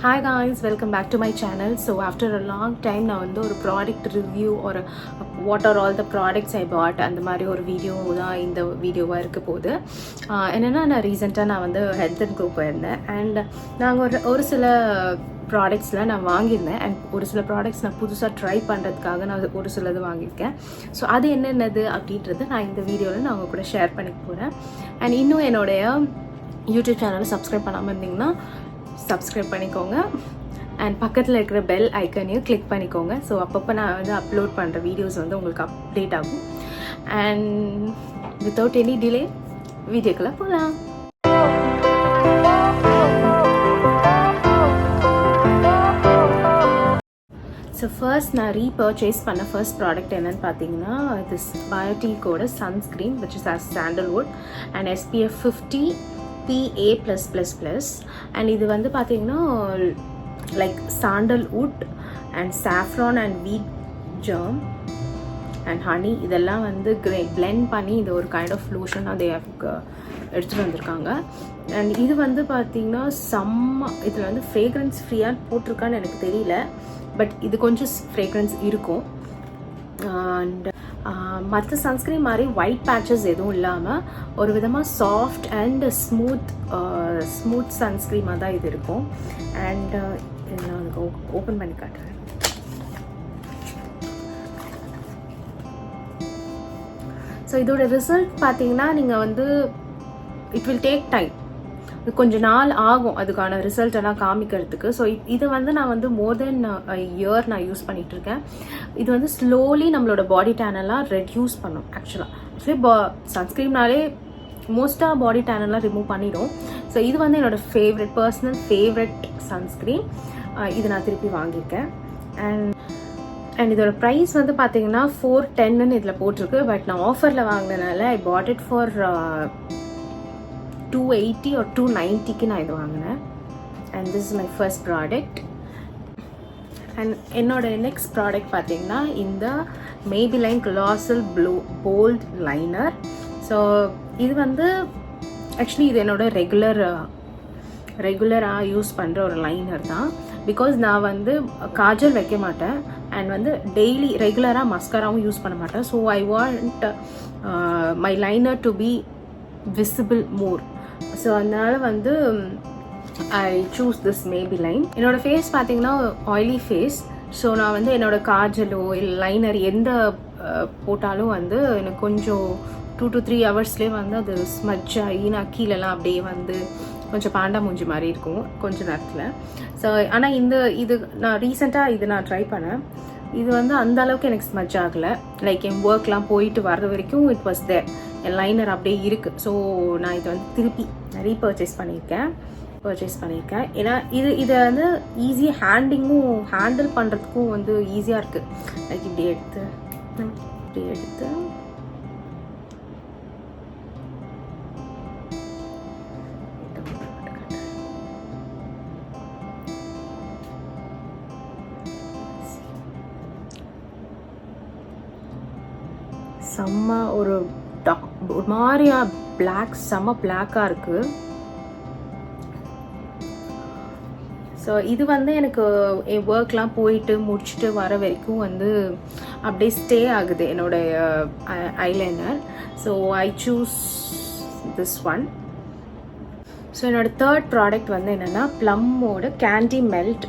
Hi guys, welcome back to my channel. So after a long time நான் வந்து ஒரு product review ஒரு what are all the products I bought அந்த மாதிரி ஒரு வீடியோ தான் இந்த வீடியோவாக இருக்க போகுது. என்னென்னா நான் ரீசெண்டாக நான் வந்து ஹெல்த் அண்ட் க்ரூப் போயிருந்தேன் அண்ட் நாங்கள் ஒரு சில ப்ராடக்ட்ஸ்லாம் நான் வாங்கியிருந்தேன் அண்ட் ஒரு சில ப்ராடக்ட்ஸ் நான் புதுசாக ட்ரை பண்ணுறதுக்காக நான் ஒரு சிலது வாங்கியிருக்கேன். ஸோ அது என்னென்னது அப்படின்றது நான் இந்த வீடியோவில் நான் உங்கள் கூட ஷேர் பண்ணிக்க போகிறேன். அண்ட் இன்னும் என்னுடைய யூடியூப் சேனலை சப்ஸ்கிரைப் பண்ணாமல் இருந்தீங்கன்னா சப்ஸ்கிரைப் பண்ணிக்கோங்க அண்ட் பக்கத்தில் இருக்கிற பெல் ஐக்கனையும் கிளிக் பண்ணிக்கோங்க. ஸோ அப்பப்போ நான் வந்து அப்லோட் பண்ணுற வீடியோஸ் வந்து உங்களுக்கு அப்டேட் ஆகும். அண்ட் வித்தவுட் எனி டிலே வீடியோக்குள்ளே போகலாம். ஸோ ஃபர்ஸ்ட் நான் ரீபர்ச்சேஸ் பண்ண ஃபர்ஸ்ட் ப்ராடக்ட் என்னென்னு பார்த்தீங்கன்னா திஸ் பயோட்டிக்கோட sunscreen which is as sandalwood and SPF 50 PA+++. And இது வந்து பார்த்தீங்கன்னா like sandalwood and saffron and wheat germ and honey இதெல்லாம் வந்து பிளெண்ட் பண்ணி இது ஒரு கைண்ட் ஆஃப் லோஷன் அதை எடுத்துகிட்டு வந்திருக்காங்க. அண்ட் இது வந்து பார்த்தீங்கன்னா இதில் வந்து ஃப்ரேக்ரன்ஸ் ஃப்ரீயாக போட்டிருக்கான்னு எனக்கு தெரியல, பட் இது கொஞ்சம் ஃப்ரேக்ரன்ஸ் இருக்கும். அண்ட் மற்ற சன்ஸ்க்ரீன் மாதிரி ஒயிட் பேட்சஸ் எதுவும் இல்லாமல் ஒரு விதமாக சாஃப்ட் அண்ட் ஸ்மூத் சன்ஸ்க்ரீமாக தான் இது இருக்கும். அண்ட் நான் அதுக்கு ஓப்பன் பண்ணி காட்டுறேன். ஸோ இதோட ரிசல்ட் பார்த்தீங்கன்னா நீங்கள் வந்து இட் வில் டேக் டைம், கொஞ்சம் நாள் ஆகும் அதுக்கான ரிசல்ட் எல்லாம் காமிக்கிறதுக்கு. ஸோ இது வந்து நான் வந்து மோர் தென் இயர் நான் யூஸ் பண்ணிகிட்ருக்கேன். இது வந்து ஸ்லோலி நம்மளோட பாடி டேனெல்லாம் ரெட்யூஸ் பண்ணும். ஆக்சுவலி சன்ஸ்க்ரீம்னாலே மோஸ்ட்டாக பாடி டேனெல்லாம் ரிமூவ் பண்ணிடும். ஸோ இது வந்து என்னோடய பர்சனல் ஃபேவரட் சன்ஸ்க்ரீன். இது நான் திருப்பி வாங்கியிருக்கேன். அண்ட் இதோட ப்ரைஸ் வந்து பார்த்தீங்கன்னா 410 இதில் போட்டிருக்கு. பட் நான் ஆஃபரில் வாங்கினதுனால ஐ பாட் இட் ஃபார் 280 or 290 நான் இது வாங்கினேன். And this is my first product. And என்னோட நெக்ஸ்ட் ப்ராடக்ட் பார்த்தீங்கன்னா இந்த மேபிலைன் Colossal போல்ட் லைனர். ஸோ இது வந்து ஆக்சுவலி இது என்னோட ரெகுலராக யூஸ் பண்ணுற ஒரு லைனர் தான். பிகாஸ் நான் வந்து காஜல் வைக்க மாட்டேன் அண்ட் வந்து டெய்லி ரெகுலராக மஸ்கராவும் யூஸ் பண்ண மாட்டேன். So I want my liner to be visible more. So அதனால வந்து ஐ சூஸ் திஸ் மேபிலைன். என்னோடய ஃபேஸ் பார்த்தீங்கன்னா ஆயிலி ஃபேஸ். ஸோ நான் வந்து என்னோடய காஜலோ இல்லை லைனர் எந்த போட்டாலும் வந்து எனக்கு கொஞ்சம் 2 to 3 ஹவர்ஸ்லேயே வந்து அது ஸ்மட்ச் ஆகி நான் கீழெல்லாம் அப்படியே வந்து கொஞ்சம் பாண்டா மூஞ்சி மாதிரி இருக்கும் கொஞ்ச நேரத்தில். ஸோ ஆனால் இது நான் ரீசெண்டாக இது நான் ட்ரை பண்ணேன். இது வந்து அந்த அளவுக்கு எனக்கு ஸ்மட்ச் ஆகலை. லைக் என் ஒர்க்லாம் போயிட்டு வர்ற வரைக்கும் இட் வாஸ் தேர், என் லைனர் அப்படியே இருக்குது. ஸோ நான் இதை வந்து திருப்பி ரீபர்ச்சேஸ் பண்ணியிருக்கேன். ஏன்னா இதை வந்து ஈஸியாக ஹேண்டில் பண்ணுறதுக்கும் வந்து ஈஸியாக இருக்குது. லைக் இப்படி எடுத்து செம்ம ஒரு மாதிரியா செம்ம பிளாக்காக இருக்குது. ஸோ இது வந்து எனக்கு என் ஒர்க்லாம் போயிட்டு முடிச்சுட்டு வர வரைக்கும் வந்து அப்படியே ஸ்டே ஆகுது என்னோடய eyeliner. So I choose this one. So என்னோடய தேர்ட் ப்ராடக்ட் வந்து என்னென்னா ப்ளம்மோட கேண்டி மெல்ட்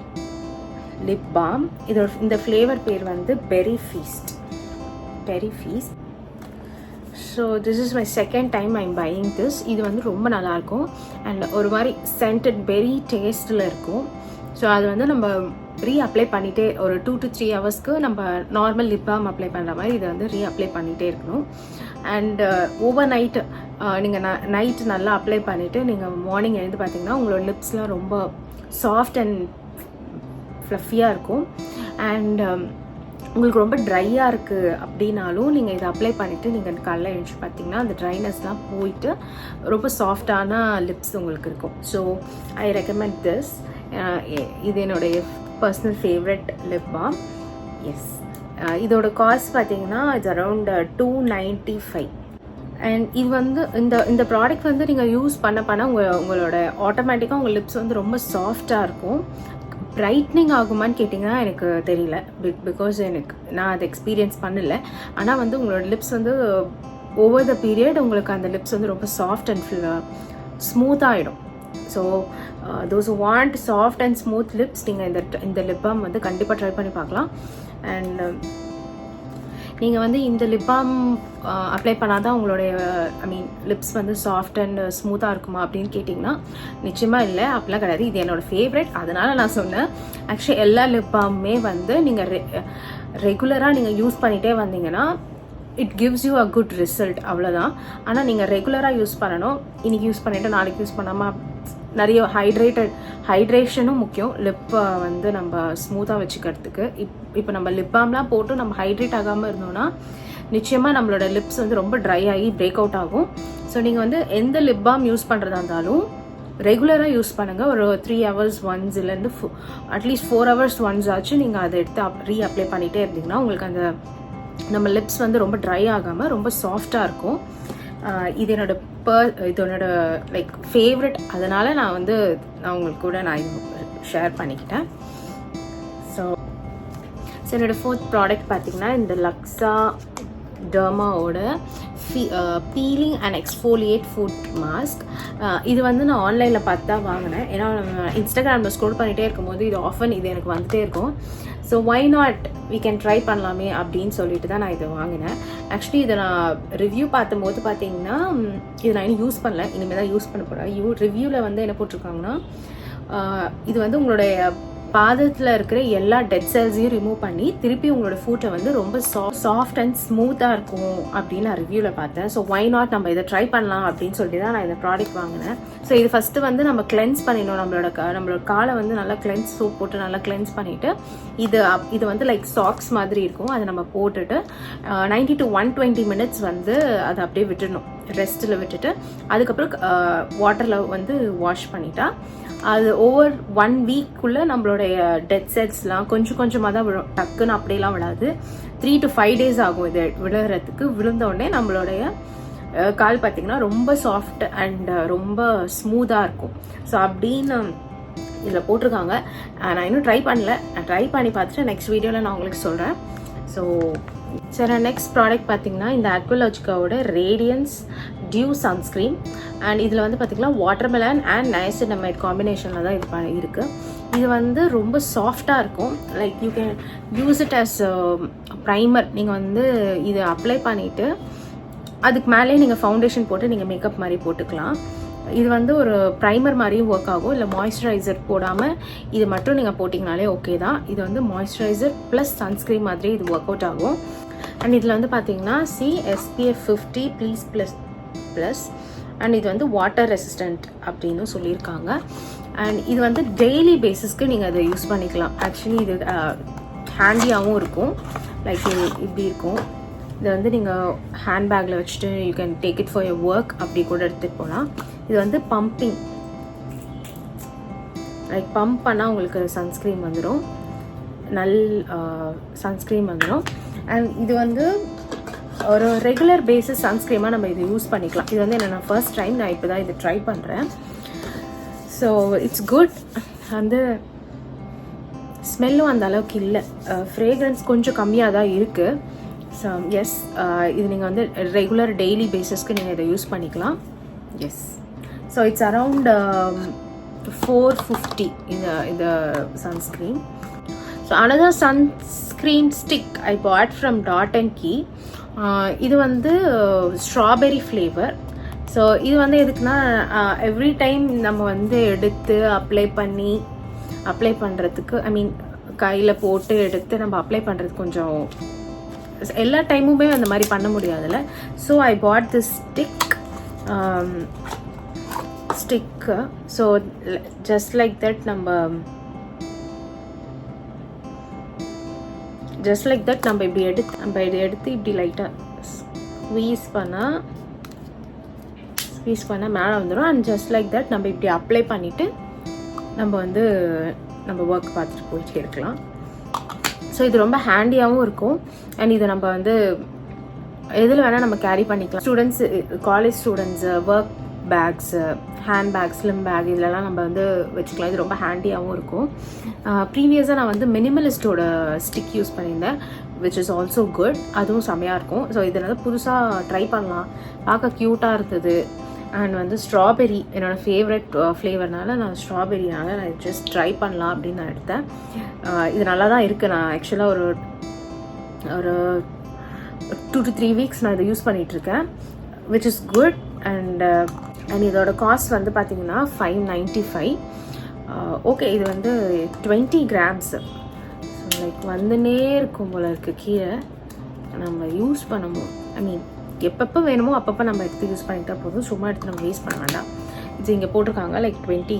லிப் பாம். இந்த ஃப்ளேவர் பேர் வந்து berry feast. So this is my second time I'm buying this. இது வந்து ரொம்ப நல்லாயிருக்கும் அண்ட் ஒரு மாதிரி சென்டட் பெரி டேஸ்ட்டில் இருக்கும். ஸோ அது வந்து நம்ம அப்ளை பண்ணிகிட்டே ஒரு 2 to 3 ஹவர்ஸ்க்கு நம்ம நார்மல் லிப் பாம் அப்ளை பண்ணுற மாதிரி இதை வந்து அப்ளை பண்ணிகிட்டே இருக்கணும். அண்ட் ஓவர் நைட்டு நீங்கள் நைட்டு நல்லா அப்ளை பண்ணிவிட்டு நீங்கள் மார்னிங் எழுந்து பார்த்தீங்கன்னா உங்களோட லிப்ஸ்லாம் ரொம்ப சாஃப்ட் அண்ட் ஃப்ளஃபியாக இருக்கும். அண்ட் உங்களுக்கு ரொம்ப ட்ரையாக இருக்குது அப்படின்னாலும் நீங்கள் இதை அப்ளை பண்ணிவிட்டு நீங்கள் காலைல எழுந்து பார்த்தீங்கன்னா அந்த ட்ரைனஸ்லாம் போயிட்டு ரொம்ப சாஃப்டான லிப்ஸ் உங்களுக்கு இருக்கும். So I recommend this. இது என்னுடைய personal favourite lip balm. Yes, இதோட காஸ்ட் பார்த்தீங்கன்னா இட்ஸ் அரவுண்ட் 295. அண்ட் இது வந்து இந்த ப்ராடக்ட் வந்து நீங்கள் யூஸ் பண்ண உங்களோட ஆட்டோமேட்டிக்காக உங்கள் லிப்ஸ் வந்து ரொம்ப சாஃப்டாக இருக்கும். பிரைட்னிங் ஆகுமான்னு கேட்டிங்கன்னா எனக்கு தெரியல, பிகாஸ் நான் அதை எக்ஸ்பீரியன்ஸ் பண்ணல. ஆனால் வந்து உங்களோட லிப்ஸ் வந்து ஓவர் த பீரியட் உங்களுக்கு அந்த லிப்ஸ் வந்து ரொம்ப சாஃப்ட் அண்ட் ஸ்மூத் ஆகிடும். So those want soft and smooth lips நீங்கள் இந்த லிப் பாம் வந்து கண்டிப்பாக ட்ரை பண்ணி பார்க்கலாம். அண்ட் நீங்கள் வந்து இந்த லிப் பாம் அப்ளை பண்ணாதான் உங்களுடைய லிப்ஸ் வந்து சாஃப்ட் அண்ட் ஸ்மூத்தாக இருக்குமா அப்படின்னு கேட்டிங்கன்னா நிச்சயமாக இல்லை, அப்படிலாம் கிடையாது. இது என்னோடய ஃபேவரட், அதனால் நான் சொன்னேன். ஆக்சுவலி எல்லா லிப் பாமுமே வந்து நீங்கள் ரெகுலராக நீங்கள் யூஸ் பண்ணிகிட்டே வந்தீங்கன்னா it gives you a good result, அவ்வளோதான். ஆனால் நீங்கள் ரெகுலராக யூஸ் பண்ணணும். இன்றைக்கி யூஸ் பண்ணிவிட்டு நாளைக்கு யூஸ் பண்ணாமல் நிறைய ஹைட்ரேஷனும் முக்கியம் லிப்பை வந்து நம்ம ஸ்மூத்தாக வச்சுக்கிறதுக்கு. இப்போ நம்ம லிப் பாம்லாம் போட்டு நம்ம ஹைட்ரேட் ஆகாமல் இருந்தோம்னா நிச்சயமாக நம்மளோட லிப்ஸ் வந்து ரொம்ப ட்ரை ஆகி பிரேக் அவுட் ஆகும். ஸோ நீங்கள் வந்து எந்த லிப் பாம் யூஸ் பண்ணுறதா இருந்தாலும் ரெகுலராக யூஸ் பண்ணுங்கள். ஒரு 3 hours ஒன்ஸ் இல்லைருந்து அட்லீஸ்ட் 4 hours ஒன்ஸ் ஆச்சு நீங்கள் அதை எடுத்து அப்ளை பண்ணிகிட்டே இருந்தீங்கன்னா உங்களுக்கு அந்த நம்ம லிப்ஸ் வந்து ரொம்ப ட்ரை ஆகாமல் ரொம்ப சாஃப்டாக இருக்கும். இது இதனோட லைக் ஃபேவரட், அதனால் நான் உங்களுக்கு கூட நான் ஷேர் பண்ணிக்கிட்டேன். ஸோ என்னோட 4th ப்ராடக்ட் பார்த்திங்கன்னா இந்த லக்ஸா டர்மாவோட peeling and exfoliate foot mask. இது வந்து நான் ஆன்லைனில் பார்த்து தான் வாங்கினேன். ஏன்னா இன்ஸ்டாகிராமில் ஸ்க்ரோல் பண்ணிகிட்டே இருக்கும்போது இது ஆஃபன் இது எனக்கு வந்துகிட்டே இருக்கும். So why not we can try பண்ணலாமே அப்படின்னு சொல்லிட்டு தான் நான் இதை வாங்கினேன். ஆக்சுவலி இதை நான் ரிவ்யூ பார்த்தும்போது பார்த்தீங்கன்னா இதை நான் இன்னும் யூஸ் பண்ணல, இனிமேல் தான் யூஸ் பண்ண போகிறேன். ரிவ்யூவில் வந்து என்ன போட்டிருக்காங்கன்னா இது வந்து உங்களுடைய பாதத்தில் இருக்கிற எல்லா டெட் செல்ஸையும் ரிமூவ் பண்ணி திருப்பி உங்களோட ஃபுட்டை வந்து ரொம்ப சாஃப்ட் அண்ட் ஸ்மூத்தாக இருக்கும் அப்படின்னு நான் ரிவ்யூவில் பார்த்தேன். ஸோ ஒய் நாட் நம்ம இதை ட்ரை பண்ணலாம் அப்படின்னு சொல்லிட்டு தான் நான் இந்த ப்ராடக்ட் வாங்கினேன். ஸோ இது ஃபஸ்ட்டு வந்து நம்ம கிளென்ஸ் பண்ணிடணும். நம்மளோட காலை வந்து நல்லா கிளென்ஸ் சோப் போட்டு நல்லா கிளென்ஸ் பண்ணிவிட்டு இது வந்து லைக் சாக்ஸ் மாதிரி இருக்கும். அதை நம்ம போட்டுட்டு 90 to 120 minutes வந்து அதை அப்படியே விட்டுடணும், ரெஸ்ட்டில் விட்டுட்டு அதுக்கப்புறம் வாட்டரில் வந்து வாஷ் பண்ணிட்டா அது ஓவர் 1 weekக்குள்ளே நம்மளுடைய டெட் செல்ஸ்லாம் கொஞ்சமாக தான் விழும், டக்குன்னு அப்படியெல்லாம் விடாது. 3 to 5 days ஆகும் இது விழுகிறதுக்கு. விழுந்தோடனே நம்மளுடைய கால் பார்த்திங்கன்னா ரொம்ப சாஃப்ட் அண்ட் ரொம்ப ஸ்மூத்தாக இருக்கும். ஸோ அப்படின்னு இதில் போட்டிருக்காங்க. நான் இன்னும் ட்ரை பண்ணல, நான் ட்ரை பண்ணி பார்த்துட்டு நெக்ஸ்ட் வீடியோவில் நான் உங்களுக்கு சொல்கிறேன். ஸோ சரி, நெக்ஸ்ட் ப்ராடக்ட் பார்த்திங்கன்னா இந்த அக்வலாஜிக்காவோட ரேடியன்ஸ் டியூ சன்ஸ்க்ரீன். அண்ட் இதில் வந்து பார்த்திங்கன்னா வாட்டர்மெலன் அண்ட் நைசினமைட் காம்பினேஷனில் தான் இது இருக்குது. இது வந்து ரொம்ப சாஃப்டாக இருக்கும். Like you can use it as primer. நீங்கள் வந்து இதை அப்ளை பண்ணிவிட்டு அதுக்கு மேலேயே நீங்கள் ஃபவுண்டேஷன் போட்டு நீங்கள் மேக்கப் மாதிரி போட்டுக்கலாம். இது வந்து ஒரு ப்ரைமர் மாதிரியும் ஒர்க் ஆகும். இல்லை மாய்ஸ்சரைசர் போடாமல் இது மட்டும் நீங்கள் போட்டிங்கனாலே ஓகே தான். இது வந்து மாய்ஸ்சரைசர் ப்ளஸ் சன்ஸ்க்ரீன் மாதிரி இது ஒர்க் அவுட் ஆகும். அண்ட் இதில் வந்து பார்த்தீங்கன்னா SPF 50 +++. அண்ட் இது வந்து வாட்டர் ரெசிஸ்டன்ட் அப்படின்னு சொல்லியிருக்காங்க. அண்ட் இது வந்து டெய்லி பேசிஸ்க்கு நீங்கள் அதை யூஸ் பண்ணிக்கலாம். ஆக்சுவலி இது ஹேண்டியாகவும் இருக்கும். லைக் இப்படி இருக்கும். இதை வந்து நீங்கள் ஹேண்ட்பேக்கில் வச்சுட்டு you can take it for your work அப்படி கூட எடுத்துகிட்டு போகலாம். இது வந்து பம்பிங், லைக் பம்ப் பண்ணால் உங்களுக்கு சன்ஸ்க்ரீன் வந்துடும், சன்ஸ்க்ரீன் வந்துடும். அண்ட் இது வந்து ஒரு ரெகுலர் பேசிஸ் சன்ஸ்க்ரீமாக நம்ம இது யூஸ் பண்ணிக்கலாம். இது வந்து என்னென்னா ஃபர்ஸ்ட் டைம் நான் இப்போ தான் இது ட்ரை பண்ணுறேன். So it's good. வந்து ஸ்மெல்லும் அந்த அளவுக்கு இல்லை, ஃப்ரேக்ரன்ஸ் கொஞ்சம் கம்மியாக தான் இருக்குது. ஸோ எஸ், இது நீங்கள் வந்து ரெகுலர் டெய்லி பேசிஸ்க்கு நீங்கள் இதை யூஸ் பண்ணிக்கலாம். எஸ், ஸோ இட்ஸ் அரவுண்ட் 450 இந்த sunscreen. So another sunscreen stick I bought from Dot and Key. இது வந்து ஸ்ட்ராபெரி ஃப்ளேவர். ஸோ இது வந்து எதுக்குன்னா எவ்ரி டைம் நம்ம வந்து எடுத்து அப்ளை பண்ணுறதுக்கு கையில் போட்டு எடுத்து நம்ம அப்ளை பண்ணுறதுக்கு கொஞ்சம் எல்லா டைமுமே அந்த மாதிரி பண்ண முடியாதுல்ல. So I bought this stick. So just like that நம்ம இப்படி எடுத்து இப்படி லைட்டாக ஸ்க்வீஸ் பண்ணால் மேலே வந்துடும். அண்ட் ஜஸ்ட் லைக் தட் நம்ம இப்படி அப்ளை பண்ணிவிட்டு நம்ம ஒர்க் பார்த்துட்டு போயிட்டே இருக்கலாம். ஸோ இது ரொம்ப ஹேண்டியாகவும் இருக்கும். அண்ட் இதை நம்ம வந்து எதில் வேணால் நம்ம கேரி பண்ணிக்கலாம். Students, college students, work bags, hand bag, slim bag இதிலலாம் நம்ம வந்து வச்சுக்கலாம். இது ரொம்ப ஹேண்டியாகவும் இருக்கும். ப்ரீவியஸாக நான் வந்து மினிமலிஸ்டோட ஸ்டிக் யூஸ் பண்ணியிருந்தேன், விச் இஸ் ஆல்சோ குட். அதுவும் செம்மையாக இருக்கும். ஸோ இதில் வந்து புதுசாக ட்ரை பண்ணலாம், பார்க்க க்யூட்டாக இருந்தது. அண்ட் வந்து ஸ்ட்ராபெரி என்னோடய ஃபேவரட் ஃப்ளேவர்னால நான் ஸ்ட்ராபெரினால நான் ஜஸ்ட் ட்ரை பண்ணலாம் அப்படின்னு நான் எடுத்தேன். இது நல்லா தான் இருக்குது. நான் ஆக்சுவலாக ஒரு 2 to 3 வீக்ஸ் நான் இதை யூஸ் பண்ணிகிட்ருக்கேன், விச் இஸ் குட். அண்ட் இதோட காஸ்ட் வந்து பார்த்திங்கன்னா $595. ஓகே, இது வந்து 20 grams. ஸோ லைக் வந்துன்னே இருக்கும் போல இருக்குது. கீழே நம்ம யூஸ் பண்ணணும், ஐ மீன் எப்பப்போ வேணுமோ அப்பப்போ நம்ம எடுத்து யூஸ் பண்ணிட்டா போதும், சும்மா எடுத்து நம்ம வேஸ்ட் பண்ண வேண்டாம். இது இங்கே போட்டிருக்காங்க லைக் 20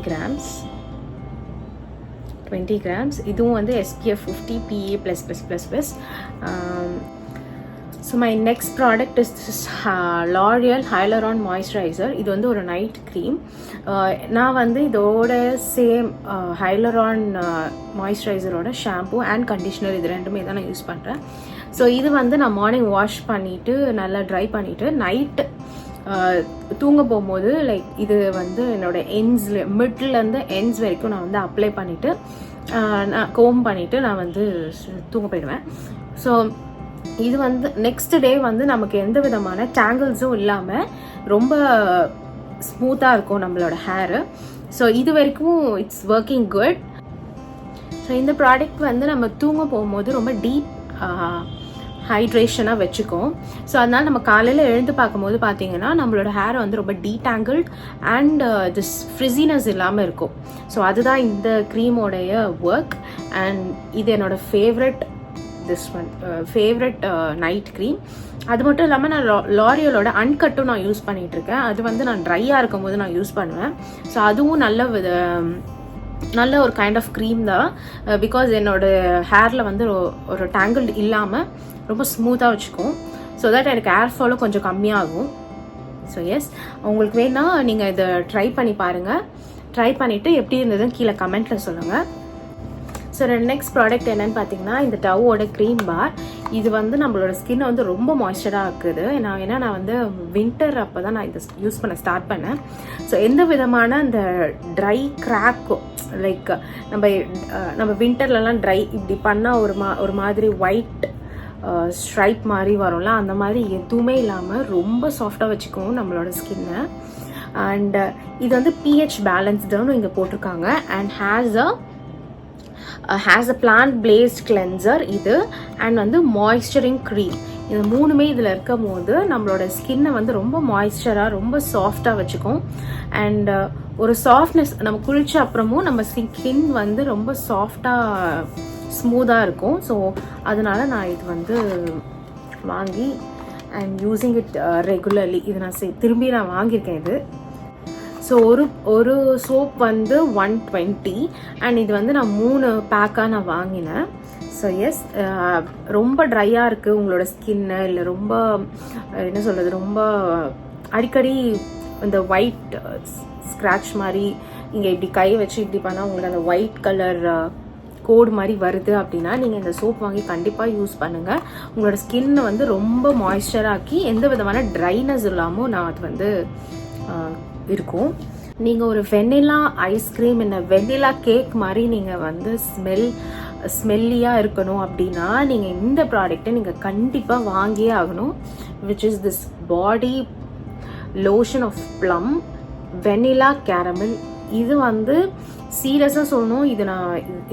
grams. இதுவும் வந்து SPF 50 PA++++. So my next product is this L'Oreal hyaluron moisturiser. இது வந்து ஒரு நைட் க்ரீம். நான் வந்து இதோட சேம் ஹைலரான் மாய்ஸ்சரைசரோட ஷாம்பூ அண்ட் கண்டிஷ்னர் இது ரெண்டுமே தான் நான் யூஸ் பண்ணுறேன். ஸோ இது வந்து நான் மார்னிங் வாஷ் பண்ணிவிட்டு நல்லா ட்ரை பண்ணிவிட்டு நைட்டு தூங்க போகும்போது லைக் இது வந்து என்னோடய எண்ட்ஸில் மிட்லேருந்து எண்ட்ஸ் வரைக்கும் நான் வந்து அப்ளை பண்ணிவிட்டு நான் கோம் பண்ணிவிட்டு நான் வந்து தூங்க போயிடுவேன். ஸோ இது வந்து நெக்ஸ்ட் டே வந்து நமக்கு எந்த விதமான டேங்கிள்ஸும் இல்லாமல் ரொம்ப ஸ்மூத்தாக இருக்கும் நம்மளோட ஹேரு. ஸோ இது வரைக்கும் இட்ஸ் ஒர்க்கிங் குட். ஸோ இந்த ப்ராடக்ட் வந்து நம்ம தூங்க போகும்போது ரொம்ப டீப் ஹைட்ரேஷனாக வச்சுக்கும். ஸோ அதனால் நம்ம காலையில் எழுந்து பார்க்கும்போது பார்த்தீங்கன்னா நம்மளோட ஹேர் வந்து ரொம்ப டீடாங்கிள்ட் அண்ட் திஸ் ஃப்ரிஸினஸ் இல்லாமல் இருக்கும். ஸோ அதுதான் இந்த க்ரீமோடைய ஒர்க். அண்ட் இது என்னோடய ஃபேவரட் நைட் க்ரீம். அது மட்டும் இல்லாமல் நான் லாரியலோட அன்கட்டும் நான் யூஸ் பண்ணிகிட்ருக்கேன். அது வந்து நான் ட்ரையாக இருக்கும் போது நான் யூஸ் பண்ணுவேன். ஸோ அதுவும் நல்ல ஒரு கைண்ட் ஆஃப் க்ரீம் தான். பிகாஸ் என்னோடய ஹேரில் வந்து ஒரு டேங்கிள் இல்லாமல் ரொம்ப ஸ்மூத்தாக வச்சுக்கும். ஸோ தட் எனக்கு ஹேர் ஃபாலும் கொஞ்சம் கம்மியாகும். ஸோ எஸ், உங்களுக்கு வேணா நீங்கள் இதை ட்ரை பண்ணி பாருங்கள். ட்ரை பண்ணிவிட்டு எப்படி இருந்ததுன்னு கீழே கமெண்ட்டில் சொல்லுங்கள். ஸோ நெக்ஸ்ட் ப்ராடக்ட் என்னென்னு பார்த்தீங்கன்னா இந்த டவ்வோட க்ரீம் பார். இது வந்து நம்மளோட ஸ்கின்னை வந்து ரொம்ப மாய்ஸ்சராக இருக்குது. நான் வந்து வின்டர் அப்போ தான் நான் இதை யூஸ் பண்ண ஸ்டார்ட் பண்ணேன். ஸோ எந்த விதமான அந்த ட்ரை கிராக்கும் லைக் நம்ம வின்டர்லலாம் ட்ரை இப்படி பண்ணால் ஒரு மாதிரி ஒயிட் ஸ்ட்ரைப் மாதிரி வரும்ல, அந்த மாதிரி எதுவுமே இல்லாமல் ரொம்ப சாஃப்டாக வச்சுக்கும் நம்மளோட ஸ்கின்னை. அண்ட் இது வந்து pH பேலன்ஸ்டுன்னு இங்கே போட்டிருக்காங்க. And has a plant based cleanser இது. அண்ட் வந்து மாய்ஸ்சரிங் க்ரீம். இது மூணுமே இதில் இருக்கும் போது நம்மளோட ஸ்கின்னை வந்து ரொம்ப மாய்ஸ்சராக ரொம்ப சாஃப்டாக வச்சுக்கும். அண்ட் ஒரு சாஃப்ட்னஸ் நம்ம குளிச்ச அப்புறமும் நம்ம ஸ்கின் வந்து ரொம்ப சாஃப்டாக ஸ்மூத்தாக இருக்கும். ஸோ அதனால நான் இது வந்து வாங்கி ஐம் யூஸிங் இட் ரெகுலர்லி. இது நான் திரும்பி நான் வாங்கியிருக்கேன் இது. ஸோ ஒரு சோப் வந்து 120 அண்ட் இது வந்து நான் 3 பேக்காக நான் வாங்கினேன். ஸோ எஸ், ரொம்ப ட்ரையாக இருக்குது உங்களோட ஸ்கின்னு, இல்லை ரொம்ப என்ன சொல்கிறது, ரொம்ப அடிக்கடி இந்த ஒயிட் ஸ்க்ராட்ச் மாதிரி இங்கே இப்படி கை வச்சு இப்படி பண்ணால் உங்களுக்கு அந்த ஒயிட் கலர் கோடு மாதிரி வருது அப்படின்னா நீங்கள் இந்த சோப் வாங்கி கண்டிப்பாக யூஸ் பண்ணுங்கள். உங்களோட ஸ்கின்னை வந்து ரொம்ப மாய்ஸ்சராக்கி எந்த விதமான ட்ரைனஸ் இல்லாமல் நான் அது வந்து இருக்கும். நீங்கள் ஒரு வெண்ணிலா ஐஸ்கிரீம் இல்லை வெண்ணிலா கேக் மாதிரி நீங்கள் வந்து ஸ்மெல்லியாக இருக்கணும் அப்படின்னா நீங்கள் இந்த ப்ராடக்டை நீங்கள் கண்டிப்பாக வாங்கியே ஆகணும். Which is this body lotion of plum vanilla caramel. இது வந்து சீரியஸாக சொல்லணும்,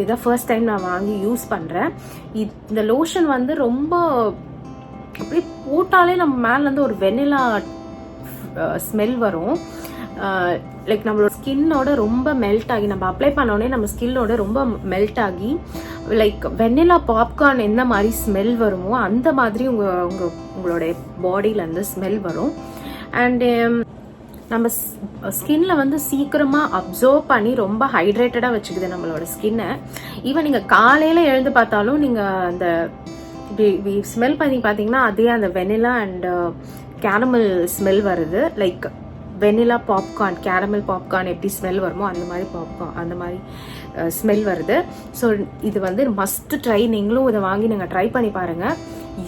இதை ஃபர்ஸ்ட் டைம் நான் வாங்கி யூஸ் பண்ணுறேன். இந்த லோஷன் வந்து ரொம்ப அப்படியே போட்டாலே நம்ம மேலேருந்து ஒரு வெண்ணிலா ஸ்மெல் வரும். லைக் நம்மளோட ஸ்கின்னோட ரொம்ப மெல்ட் ஆகி நம்ம அப்ளை பண்ணோடனே நம்ம ஸ்கின்னோட ரொம்ப மெல்ட் ஆகி லைக் வெண்ணிலா பாப்கார்ன் எந்த மாதிரி ஸ்மெல் வருமோ அந்த மாதிரி உங்களோட பாடியிலேருந்து ஸ்மெல் வரும். அண்டு நம்ம ஸ்கின்ல வந்து சீக்கிரமாக அப்சர்வ் பண்ணி ரொம்ப ஹைட்ரேட்டடாக வச்சுக்குது நம்மளோட ஸ்கின்னை. ஈவன் நீங்கள் காலையில் எழுந்து பார்த்தாலும் நீங்கள் அந்த இப்படி ஸ்மெல் பண்ணி பார்த்தீங்கன்னா அதே அந்த வெனிலா அண்ட் கேரமல் ஸ்மெல் வருது. Like vanilla popcorn, caramel popcorn எப்படி ஸ்மெல் வருமோ அந்த மாதிரி ஸ்மெல் வருது. ஸோ இது வந்து மஸ்ட் ட்ரை. நீங்களும் இதை வாங்கி நீங்கள் ட்ரை பண்ணி பாருங்கள்.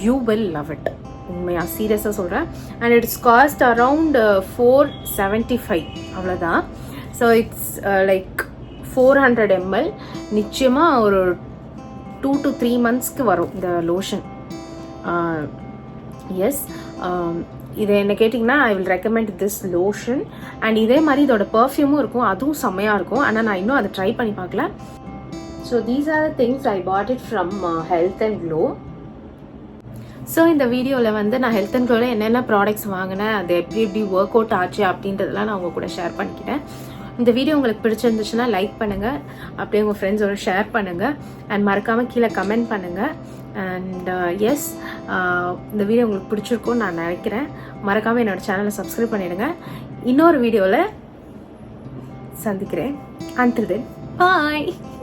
You will love it. உண்மையாக சீரியஸாக சொல்கிறேன். அண்ட் இட்ஸ் காஸ்ட் அரவுண்ட் 475 அவ்வளோதான். So it's like 400 ml. நிச்சயமாக ஒரு 2 to 3 monthsக்கு வரும் இந்த லோஷன். எஸ், இதை என்ன கேட்டிங்கன்னா I will recommend this lotion. And இதே மாதிரி இதோட பர்ஃப்யூமும் இருக்கும், அதுவும் செம்மையாக இருக்கும். ஆனால் நான் இன்னும் அதை ட்ரை பண்ணி பார்க்கல. So these are the things I bought it from health and glow. So இந்த வீடியோவில் வந்து நான் ஹெல்த் அண்ட் க்ளோவில் என்னென்ன ப்ராடக்ட்ஸ் வாங்கினேன், அது எப்படி எப்படி ஒர்க் அவுட் ஆச்சு அப்படின்றதெல்லாம் நான் உங்கள் கூட ஷேர் பண்ணிக்கிட்டேன். இந்த வீடியோ உங்களுக்கு பிடிச்சிருந்துச்சுன்னா லைக் பண்ணுங்கள், அப்படியே உங்கள் ஃப்ரெண்ட்ஸோட ஷேர் பண்ணுங்கள், அண்ட் மறக்காமல் கீழே கமெண்ட் பண்ணுங்கள். அண்ட் எஸ், இந்த வீடியோ உங்களுக்கு பிடிச்சிருக்கும்னு நான் நினைக்கிறேன். மறக்காமல் என்னோட சேனலை சப்ஸ்கிரைப் பண்ணிடுங்க. இன்னொரு வீடியோவில் சந்திக்கிறேன். Until then, bye.